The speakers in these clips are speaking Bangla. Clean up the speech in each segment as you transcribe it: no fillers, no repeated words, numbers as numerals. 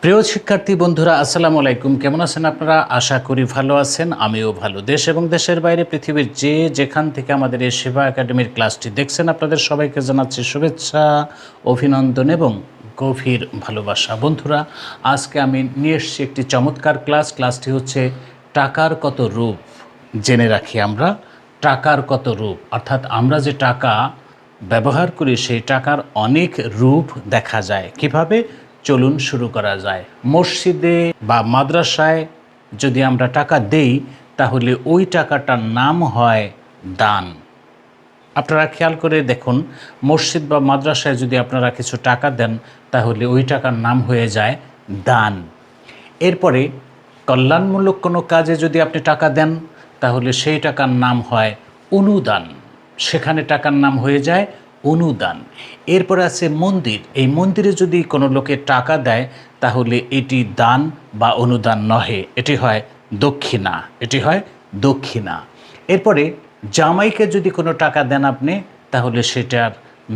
প্রিয় শিক্ষার্থী বন্ধুরা, আসসালামু আলাইকুম। কেমন আছেন আপনারা? আশা করি ভালো আছেন। আমিও ভালো। দেশ এবং দেশের বাইরে পৃথিবীর যেখান থেকে আমাদের এই সেবা একাডেমির ক্লাসটি দেখছেন, আপনাদের সবাইকে জানাচ্ছি শুভেচ্ছা, অভিনন্দন এবং গভীর ভালোবাসা। বন্ধুরা, আজকে আমি নিয়ে এসেছি একটি চমৎকার ক্লাসটি হচ্ছে টাকার কত রূপ। জেনে রাখি আমরা টাকার কত রূপ, অর্থাৎ আমরা যে টাকা ব্যবহার করি সেই টাকার অনেক রূপ দেখা যায়। কিভাবে? চলুন শুরু করা যায়। মসজিদে বা মাদ্রাসায় যদি আমরা টাকা দেই তাহলে ওই টাকাটার নাম হয় দান। আপনারা খেয়াল করে দেখুন, মসজিদ বা মাদ্রাসায় যদি আপনারা কিছু টাকা দেন তাহলে ওই টাকার নাম হয়ে যায় দান। এরপরে কল্যাণমূলক কোনো কাজে যদি আপনি টাকা দেন তাহলে সেই টাকার নাম হয় অনুদান। সেখানে টাকার নাম হয়ে যায় অনুদান। এরপরে আছে মন্দির। এই মন্দিরে যদি কোনো লোকে টাকা দেয় তাহলে এটি দান বা অনুদান নহে, এটি হয় দক্ষিণা। এরপরে জামাইকে যদি কোনো টাকা দেন আপনি তাহলে সেটার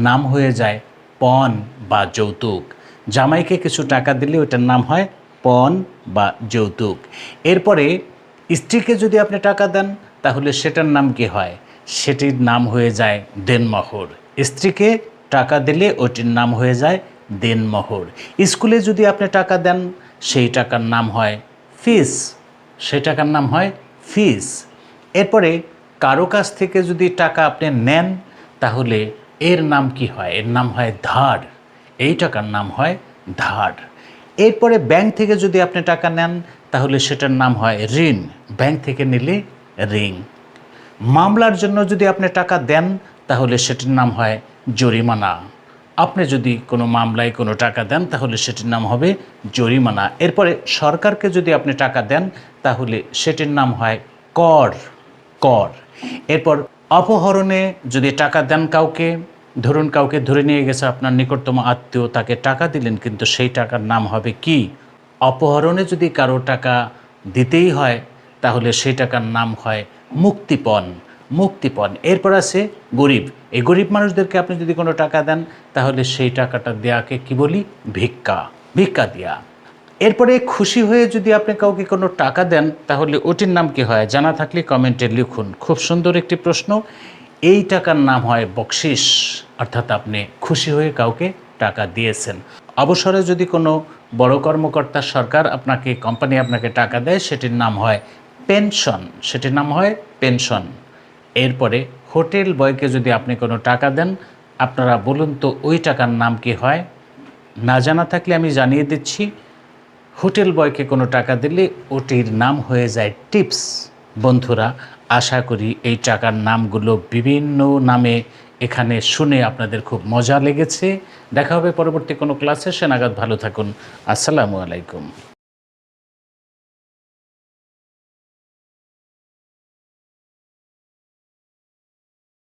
নাম হয়ে যায় পণ বা যৌতুক। জামাইকে কিছু টাকা দিলে ওটার নাম হয় পণ বা যৌতুক। এরপরে স্ত্রীকে যদি আপনি টাকা দেন তাহলে সেটার নাম কি হয়? সেটির নাম হয়ে যায় দেনমোহর। স্ত্রীকে টাকা দিলে ওটির নাম হয়ে যায় দেনমোহর। স্কুলে যদি আপনি টাকা দেন সেই টাকার নাম হয় ফিস। এরপরে কারো কাছ থেকে যদি টাকা আপনি নেন তাহলে এর নাম কি হয়? এর নাম হয় ধার। এই টাকার নাম হয় ধার। এরপরে ব্যাংক থেকে যদি আপনি টাকা নেন তাহলে সেটার নাম হয় ঋণ। ব্যাংক থেকে নিলে ঋণ। মামলার জন্য যদি আপনি টাকা দেন তাহলে সেটির নাম হয় জরিমানা। আপনি যদি কোনো মামলায় কোনো টাকা দেন তাহলে সেটির নাম হবে জরিমানা। এরপরে সরকারকে যদি আপনি টাকা দেন তাহলে সেটির নাম হয় কর। এরপর অপহরণে যদি টাকা দেন কাউকে, ধরুন কাউকে ধরে নিয়ে গেছে আপনার নিকটতম আত্মীয়, তাকে টাকা দিলেন, কিন্তু সেই টাকার নাম হবে কি? অপহরণে যদি কারো টাকা দিতেই হয় তাহলে সেই টাকার নাম হয় মুক্তিপণ। এরপর আছে গরিব। এই গরিব মানুষদেরকে আপনি যদি কোনো টাকা দেন তাহলে সেই টাকাটা দেওয়াকে কি বলি? ভিক্ষা দেয়া। এরপরে খুশি হয়ে যদি আপনি কাউকে কোনো টাকা দেন তাহলে ওটির নাম কি হয়? জানা থাকলে কমেন্টে লিখুন। খুব সুন্দর একটি প্রশ্ন। এই টাকার নাম হয় বকশিশ, অর্থাৎ আপনি খুশি হয়ে কাউকে টাকা দিয়েছেন। অবসরে যদি কোনো বড় কর্মকর্তা, সরকার আপনাকে, কোম্পানি আপনাকে টাকা দেয় সেটির নাম হয় পেনশন। এরপরে হোটেল বয়কে যদি আপনি কোনো টাকা দেন, আপনারা বলুন তো ওই টাকার নাম কি হয়? না জানা থাকলে আমি জানিয়ে দিচ্ছি। হোটেল বয়কে কোনো টাকা দিলে ওটির নাম হয়ে যায় টিপস। বন্ধুরা, আশা করি এই টাকার নামগুলো বিভিন্ন নামে এখানে শুনে আপনাদের খুব মজা লেগেছে। দেখা হবে পরবর্তী কোনো ক্লাসে। সে নাগাদ ভালো থাকুন। আসসালামু আলাইকুম।